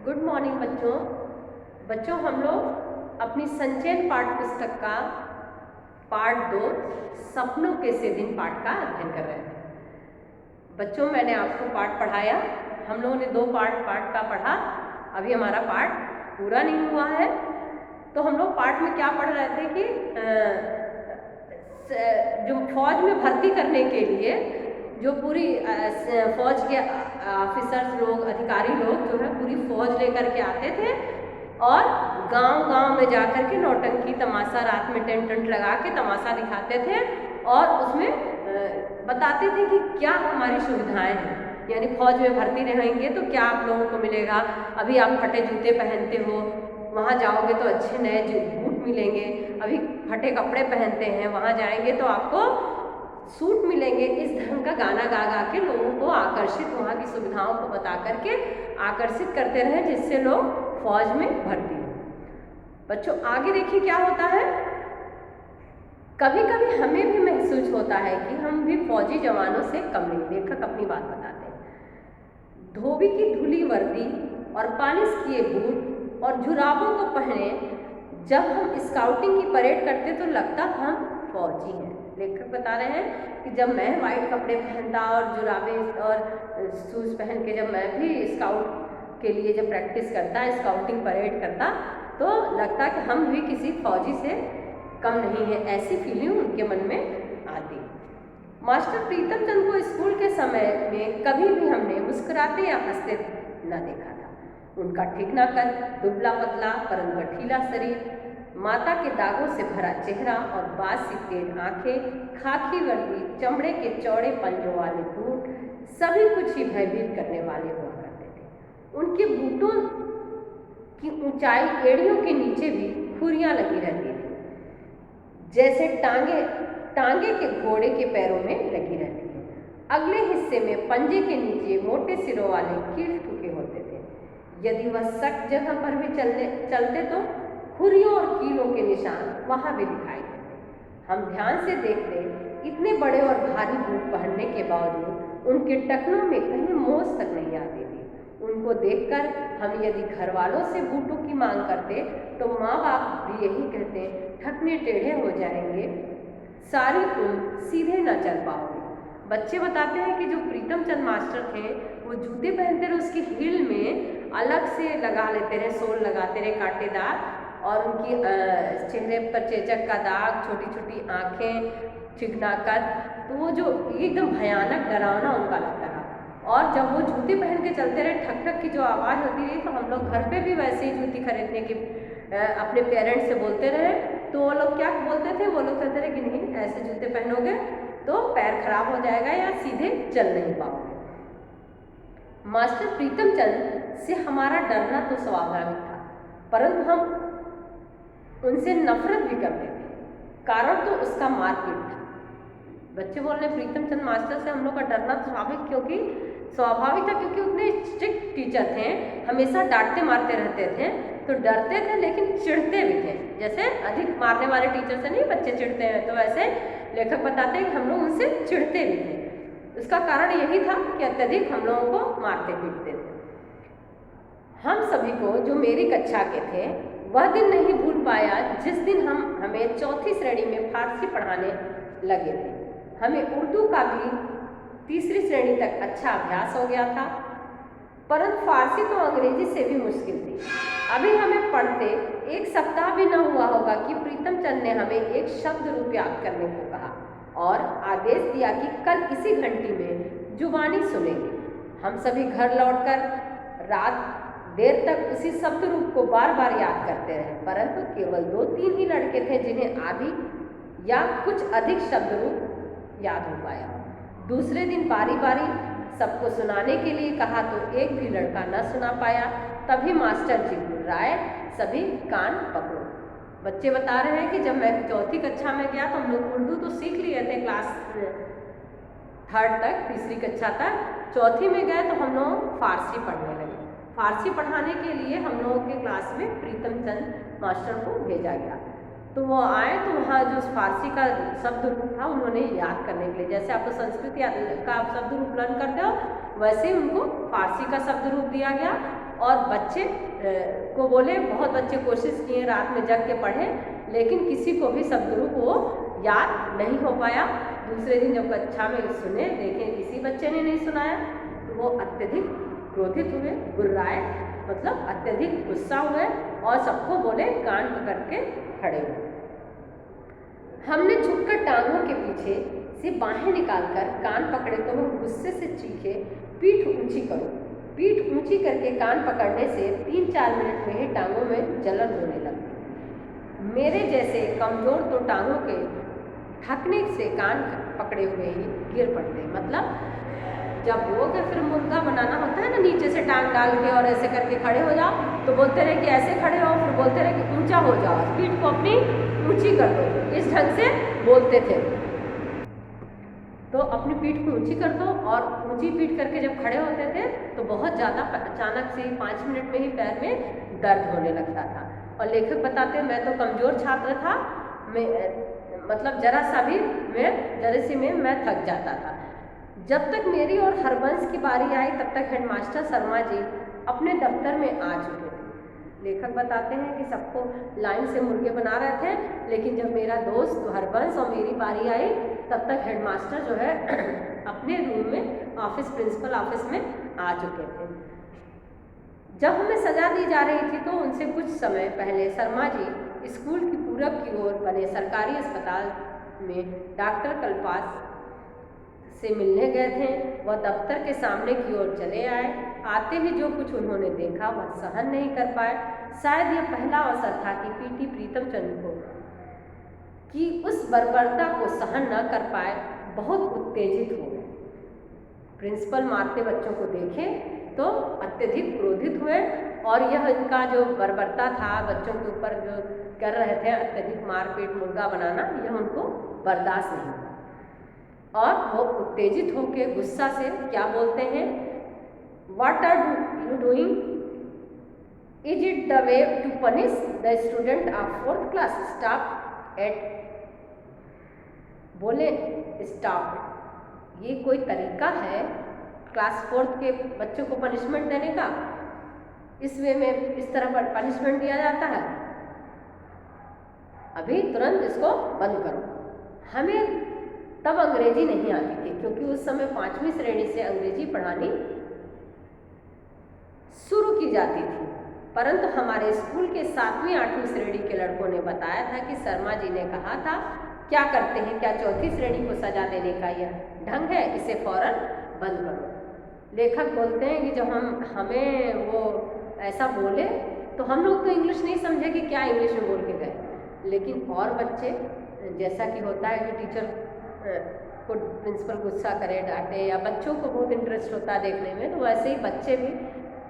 Good morning बच्चों। बच्चों हम लोग अपनी संचयन पाठ पुस्तक का पाठ 2 सपनों के से दिन पाठ का अध्ययन कर रहे हैं। बच्चों मैंने आपको पाठ पढ़ाया, हम लोगों ने 2 पाठ का पढ़ा, अभी हमारा पाठ पूरा नहीं हुआ है। तो हम लोग पाठ में क्या पढ़ रहे थे कि जो फौज में भर्ती करने के लिए जो पूरी फौज के ऑफिसर्स लोग, अधिकारी लोग जो है पूरी फौज लेकर के आते थे और गांव-गांव में जाकर के नौटंकी तमाशा, रात में टेंट लगा के तमाशा दिखाते थे और उसमें बताते थे कि क्या हमारी सुविधाएं हैं, यानी फौज में भर्ती रहेंगे तो क्या आप लोगों को मिलेगा। अभी आप फटे जूते पहनते हो, वहाँ जाओगे तो अच्छे नए बूट मिलेंगे। अभी फटे कपड़े पहनते हैं, वहाँ जाएंगे तो आपको सूट मिलेंगे। इस ढंग का गाना गा गा के लोगों को आकर्षित, वहाँ की सुविधाओं को बता करके आकर्षित करते रहे, जिससे लोग फौज में भर्ती हो। बच्चों आगे देखिए क्या होता है। कभी कभी हमें भी महसूस होता है कि हम भी फौजी जवानों से कम नहीं। लेखक अपनी बात बताते हैं। धोबी की धुली वर्दी और पालिश किए बूट और जुराबों को पहने जब हम स्काउटिंग की परेड करते तो लगता हम फौजी हैं। लेखक बता रहे हैं कि जब मैं वाइट कपड़े पहनता और जुराबे और शूज़ पहन के जब मैं भी स्काउट के लिए जब प्रैक्टिस करता, स्काउटिंग परेड करता, तो लगता कि हम भी किसी फौजी से कम नहीं है। ऐसी फीलिंग उनके मन में आती। मास्टर प्रीतम चंद को स्कूल के समय में कभी भी हमने मुस्कुराते या हंसते न देखा था। उनका ठिकना कद, दुबला पतला परंतु गठीला शरीर, माता के दागों से भरा चेहरा और बाज सी तेज आंखें, खाकी वर्दी, चमड़े के चौड़े पंजों वाले बूट, सभी कुछ ही भयभीत करने वाले हुआ करते थे। उनके बूटों की ऊंचाई एड़ियों के नीचे भी खुरियां लगी रहती थी, जैसे टांगे के घोड़े के पैरों में लगी रहती है। अगले हिस्से में पंजे के नीचे मोटे सिरों वाले कील ठुके होते थे। यदि वह सख्त जगह पर भी चलते तो खुरियों और कीलों के निशान वहां भी दिखाई देते। हम ध्यान से देखते, इतने बड़े और भारी बूट पहनने के बावजूद उनके टखनों में कहीं मोच तक नहीं आती थी। उनको देखकर हम यदि घर वालों से बूटों की मांग करते तो माँ बाप भी यही कहते, ठकने टेढ़े हो जाएंगे, सारी उम्र सीधे न चल पाओगे। बच्चे बताते हैं कि जो प्रीतम चंद मास्टर थे वो जूते पहनते रहे, उसकी हील में अलग से लगा लेते रहे, सोल लगाते रहे कांटेदार, और उनकी चेहरे पर चेचक का दाग, छोटी छोटी आँखें, चिकना कद, तो वो जो एकदम भयानक डरावना उनका लगता रहा। और जब वो जूते पहन के चलते रहे, ठक ठक की जो आवाज़ होती रही, तो हम लोग घर पे भी वैसे ही जूती खरीदने के अपने पेरेंट्स से बोलते रहे, तो वो लोग क्या बोलते थे, वो लोग कहते रहे कि नहीं ऐसे जूते पहनोगे तो पैर खराब हो जाएगा या सीधे चल नहीं पाओगे। मास्टर प्रीतम चंद से हमारा डरना तो स्वाभाविक था, परंतु हम उनसे नफरत भी करते थे। कारण तो उसका मारपीट था। बच्चे बोल रहे प्रीतम चंद मास्टर से हम लोग का डरना स्वाभाविक था क्योंकि उतने स्ट्रिक्ट टीचर थे, हमेशा डांटते मारते रहते थे, तो डरते थे लेकिन चिढ़ते भी थे। जैसे अधिक मारने वाले टीचर से नहीं बच्चे चिढ़ते हैं, तो वैसे लेखक बताते हैं कि हम लोग उनसे चिढ़ते भी थे। उसका कारण यही था कि अत्यधिक हम लोगों को मारते पीटते थे। हम सभी को जो मेरी कक्षा के थे वह दिन नहीं भूल पाया जिस दिन हमें चौथी श्रेणी में फारसी पढ़ाने लगे थे। हमें उर्दू का भी तीसरी श्रेणी तक अच्छा अभ्यास हो गया था, परंतु फारसी तो अंग्रेजी से भी मुश्किल थी। अभी हमें पढ़ते 1 सप्ताह भी न हुआ होगा कि प्रीतम चंद ने हमें एक शब्द रूप याद करने को कहा और आदेश दिया कि कल इसी घंटी में जुबानी सुनेंगे। हम सभी घर लौटकर रात देर तक उसी शब्द रूप को बार बार याद करते रहे, परंतु केवल 2-3 ही लड़के थे जिन्हें आधी या कुछ अधिक शब्द रूप याद हो पाया। दूसरे दिन बारी बारी सबको सुनाने के लिए कहा तो एक भी लड़का न सुना पाया। तभी मास्टर जी बुर्राए, सभी कान पकड़ो। बच्चे बता रहे हैं कि जब मैं चौथी कक्षा में गया तो हम लोग उर्दू तो सीख लिए थे क्लास 3rd तक, तीसरी कक्षा तक। चौथी में गए तो हम लोग फारसी पढ़ने लगे। फारसी पढ़ाने के लिए हम लोगों के क्लास में प्रीतम चंद मास्टर को भेजा गया। तो वो आए तो वहाँ जो फारसी का शब्द रूप था उन्होंने याद करने के लिए, जैसे आपको संस्कृत का आप शब्द रूप लर्न करते हो, वैसे ही उनको फारसी का शब्द रूप दिया गया और बच्चे को बोले, बहुत बच्चे कोशिश किए रात में जग के पढ़े, लेकिन किसी को भी सदगुरु को याद नहीं हो पाया। दूसरे दिन जब कक्षा में सुने, देखें किसी बच्चे ने नहीं सुनाया, तो वो अत्यधिक क्रोधित हुए, गुर्राए, मतलब अत्यधिक गुस्सा हुए और सबको बोले कान पकड़ के खड़े हुए। हमने झुककर टांगों के पीछे से बाहें निकालकर कान पकड़े तो वो गुस्से से चीखे, पीठ ऊंची करो। पीठ ऊंची करके कान पकड़ने से 3-4 मिनट में ही टांगों में जलन होने लगती। मेरे जैसे कमजोर तो टांगों के थकने से कान पकड़े हुए ही गिर पड़ते। मतलब जब वो के फिर मुर्गा बनाना होता है ना, नीचे से टांग डाल के और ऐसे करके खड़े हो जाओ, तो बोलते रहे कि ऐसे खड़े हो, फिर बोलते रहे कि ऊंचा हो जाओ, पीठ को अपनी ऊंची कर दो, इस ढंग से बोलते थे। तो अपनी पीठ को ऊंची कर दो, और ऊंची पीठ करके जब खड़े होते थे तो बहुत ज़्यादा अचानक से 5 मिनट में ही पैर में दर्द होने लगता था। और लेखक बताते हैं, मैं तो कमज़ोर छात्र था, मैं मतलब जरा सी में मैं थक जाता था। जब तक मेरी और हरबंश की बारी आई, तब तक हेडमास्टर शर्मा जी अपने दफ्तर में आ चुके थे। लेखक बताते हैं कि सबको लाइन से मुर्गे बना रहे थे, लेकिन जब मेरा दोस्त हरबंश और मेरी बारी आई, तब तक हेडमास्टर जो है अपने रूम में प्रिंसिपल ऑफिस में आ चुके थे। जब हमें सजा दी जा रही थी, तो उनसे कुछ समय पहले शर्मा जी स्कूल की पूरब की ओर बने सरकारी अस्पताल में डॉक्टर कल्पास से मिलने गए थे। वह दफ्तर के सामने की ओर चले आए। आते ही जो कुछ उन्होंने देखा वह सहन नहीं कर पाए। शायद यह पहला अवसर था कि पीटी प्रीतम चंद को कि उस बर्बरता को सहन न कर पाए, बहुत उत्तेजित हो गए। प्रिंसिपल मारते बच्चों को देखे तो अत्यधिक क्रोधित हुए, और यह इनका जो बर्बरता था, बच्चों के ऊपर जो कर रहे थे अत्यधिक मारपीट, मुर्गा बनाना, यह उनको बर्दाश्त नहीं हुआ। और वो उत्तेजित होकर गुस्सा से क्या बोलते हैं, What are you doing? Is it the way to punish the student of 4th class? Stop it. बोले stop it. ये कोई तरीका है क्लास 4th के बच्चों को पनिशमेंट देने का? इस वे में इस तरह पर पनिशमेंट दिया जाता है? अभी तुरंत इसको बंद करो। हमें तब अंग्रेजी नहीं आती थी, क्योंकि उस समय 5वीं श्रेणी से अंग्रेजी पढ़ानी शुरू की जाती थी, परंतु हमारे स्कूल के 7वीं-8वीं श्रेणी के लड़कों ने बताया था कि शर्मा जी ने कहा था, क्या करते हैं, क्या 4थी श्रेणी को सजा देने का यह ढंग है? इसे फौरन बंद करो। लेखक बोलते हैं कि जब हमें वो ऐसा बोले, तो हम लोग तो इंग्लिश नहीं समझे कि क्या इंग्लिश में बोल के गए, लेकिन और बच्चे, जैसा कि होता है कि टीचर को प्रिंसिपल गुस्सा करे, डांटे, या बच्चों को बहुत इंटरेस्ट होता है देखने में, तो वैसे ही बच्चे भी,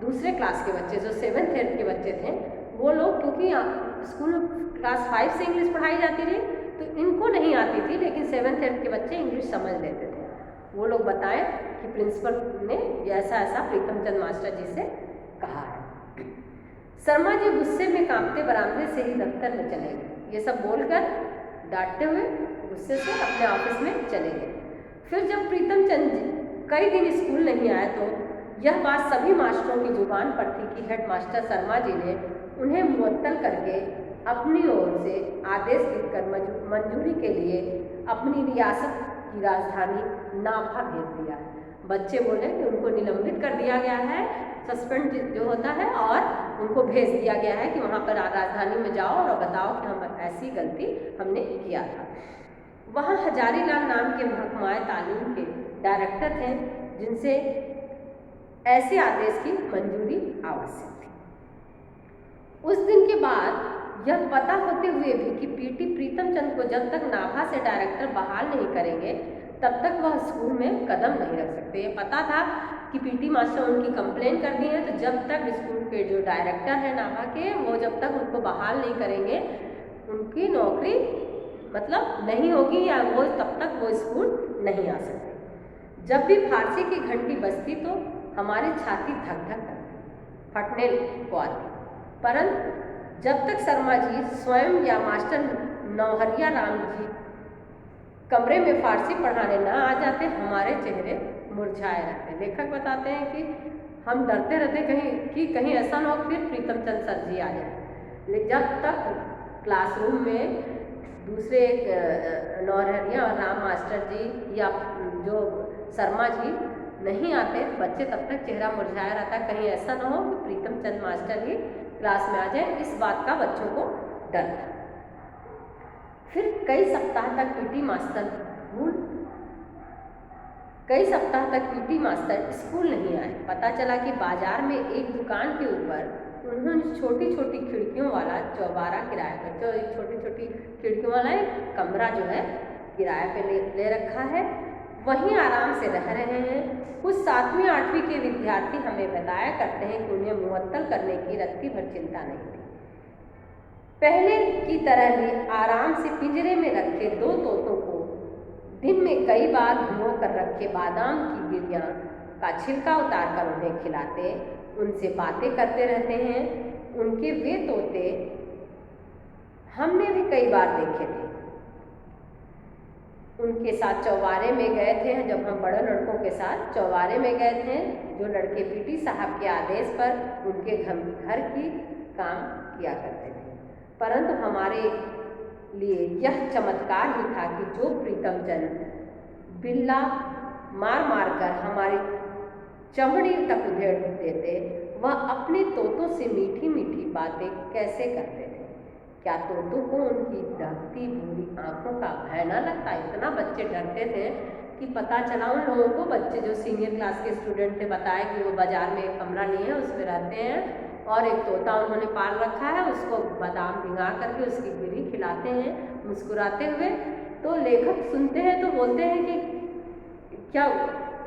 दूसरे क्लास के बच्चे जो 7th-8th के बच्चे थे, वो लोग, क्योंकि स्कूल में क्लास 5 से इंग्लिश पढ़ाई जाती थी, तो इनको नहीं आती थी, लेकिन 7th-8th के बच्चे इंग्लिश समझ लेते थे। वो लोग बताएं कि प्रिंसिपल ने ऐसा ऐसा प्रीतम चंद मास्टर जी से कहा है। शर्मा जी गुस्से में कांपते बरामदे से ही दफ्तर में चले गए। ये सब बोलकर डांटते हुए गुस्से से अपने ऑफिस में चले गए। फिर जब प्रीतम चंद जी कई दिन स्कूल नहीं आए, तो यह बात सभी मास्टरों की जुबान पर थी कि हेडमास्टर शर्मा जी ने उन्हें मुअत्तल करके अपनी ओर से आदेश लिखकर मंजूरी के लिए अपनी रियासत की राजधानी नाभा भेज दिया है। बच्चे बोले कि उनको निलंबित कर दिया गया है, सस्पेंड जो होता है, और उनको भेज दिया गया है कि वहाँ पर राजधानी में जाओ और बताओ कि हम ऐसी गलती हमने किया था। वहाँ हजारीलाल नाम के महकमाए तालीम के डायरेक्टर थे, जिनसे ऐसे आदेश की मंजूरी आवश्यक थी। उस दिन के बाद यह पता होते हुए भी कि पीटी प्रीतम चंद को जब तक नाभा से डायरेक्टर बहाल नहीं करेंगे, तब तक वह स्कूल में कदम नहीं रख सकते। ये पता था कि पीटी मास्टर उनकी कंप्लेन कर दी है, तो जब तक स्कूल के जो डायरेक्टर हैं नाभा के, वो जब तक उनको बहाल नहीं करेंगे, उनकी नौकरी मतलब नहीं होगी, या वो तब तक वो स्कूल नहीं आ सकते। जब भी फारसी की घंटी बजती तो हमारी छाती धक धक फटने को आती, परंतु जब तक शर्मा जी स्वयं या मास्टर नौहरिया राम जी कमरे में फारसी पढ़ाने न आ जाते, हमारे चेहरे मुरझाए रहते। लेखक बताते हैं कि हम डरते रहते कहीं कि कहीं ऐसा ना हो फिर प्रीतम चंद सर जी आ जाए। लेकिन जब तक क्लासरूम में दूसरे नौरहरिया और राम मास्टर जी या जो शर्मा जी नहीं आते, बच्चे तब तक चेहरा मुरझाया रहता है, कहीं ऐसा ना हो कि प्रीतम चंद मास्टर ही क्लास में आ जाए, इस बात का बच्चों को डर था। फिर कई सप्ताह तक पीटी मास्टर स्कूल नहीं आए। पता चला कि बाजार में एक दुकान के ऊपर उन्होंने छोटी छोटी खिड़कियों वाला चौबारा किराए पर, जो छोटी छोटी खिड़कियों वाला एक कमरा जो है किराए पे ले रखा है, वहीं आराम से रह रहे हैं। कुछ 7वीं 8वीं के विद्यार्थी हमें बताया करते हैं कि उन्हें मुअत्तल करने की रत्ती भर चिंता नहीं थी। पहले की तरह ही आराम से पिंजरे में रखे 2 तोतों को दिन में कई बार भिगो कर रखे बादाम की गिरियां का छिलका उतार कर उन्हें खिलाते, उनसे बातें करते रहते हैं। उनके वे तोते हमने भी कई बार देखे थे। उनके साथ चौबारे में गए थे, जब हम बड़े लड़कों के साथ चौबारे में गए थे, जो लड़के पीटी साहब के आदेश पर उनके घर की काम किया करते थे। परंतु हमारे लिए यह चमत्कार ही था कि जो प्रीतम चंद बिल्ला मार मार कर हमारी चमड़ी तक उधेड़ देते, वह अपने तोतों से मीठी मीठी बातें कैसे करते थे। क्या तोतों को उनकी दहकती भूरी आंखों का भय न लगता। इतना बच्चे डरते थे कि पता चला उन लोगों को, बच्चे जो सीनियर क्लास के स्टूडेंट थे, बताया कि वो बाजार में एक कमरा लिए हैं, उसमें रहते हैं और एक तोता उन्होंने पाल रखा है, उसको बादाम भिंगा करके उसकी गिरी खिलाते हैं मुस्कुराते हुए। तो लेखक सुनते हैं तो बोलते हैं कि क्या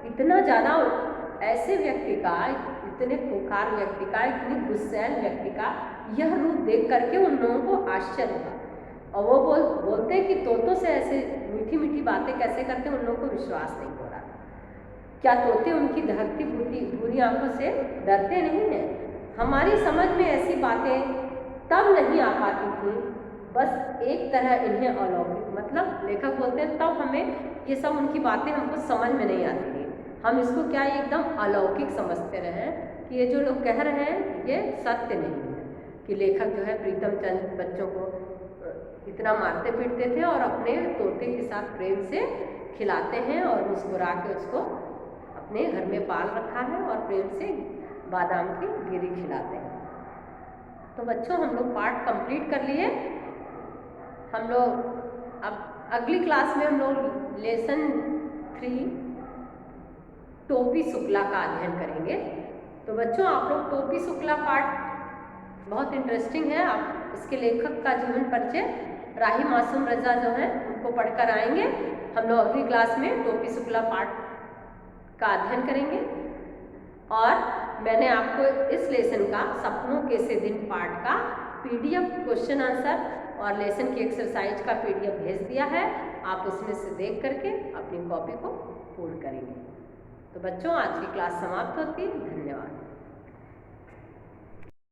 इतना ज़्यादा ऐसे व्यक्ति का, इतने खुंखार व्यक्ति का, इतनी गुस्सैल व्यक्ति का यह रूप देख करके उन लोगों को आश्चर्य हुआ। और वो बोलते हैं कि तोतों से ऐसे मीठी मीठी बातें कैसे करते, उन लोगों को विश्वास नहीं हो रहा। क्या तोते उनकी दहकती भूरी आंखों से डरते नहीं हैं? हमारी समझ में ऐसी बातें तब नहीं आ पाती थी, बस एक तरह इन्हें अलौकिक, मतलब लेखक बोलते हैं तब हमें ये सब उनकी बातें हमको समझ में नहीं आती थी। हम इसको क्या एकदम अलौकिक समझते रहे कि ये जो लोग कह रहे हैं ये सत्य नहीं है, कि लेखक जो है प्रीतम चंद बच्चों को इतना मारते पीटते थे और अपने तोते के साथ प्रेम से खिलाते हैं और मुस्कुरा के उसको अपने घर में पाल रखा है और प्रेम से बादाम की गिरी खिलाते हैं। तो बच्चों, हम लोग पाठ कंप्लीट कर लिए। हम लोग अब अगली क्लास में हम लोग लेसन 3 टोपी शुक्ला का अध्ययन करेंगे। तो बच्चों, आप लोग टोपी शुक्ला पाठ बहुत इंटरेस्टिंग है। आप इसके लेखक का जीवन परिचय राही मासूम रजा जो है उनको पढ़कर आएंगे। हम लोग अगली क्लास में टोपी शुक्ला पाठ का अध्ययन करेंगे। और मैंने आपको इस लेसन का सपनों के से दिन पाठ का PDF क्वेश्चन आंसर और लेसन की एक्सरसाइज का PDF भेज दिया है। आप उसमें से देख करके अपनी कॉपी को पूर्ण करेंगे। तो बच्चों, आज की क्लास समाप्त होती है। धन्यवाद।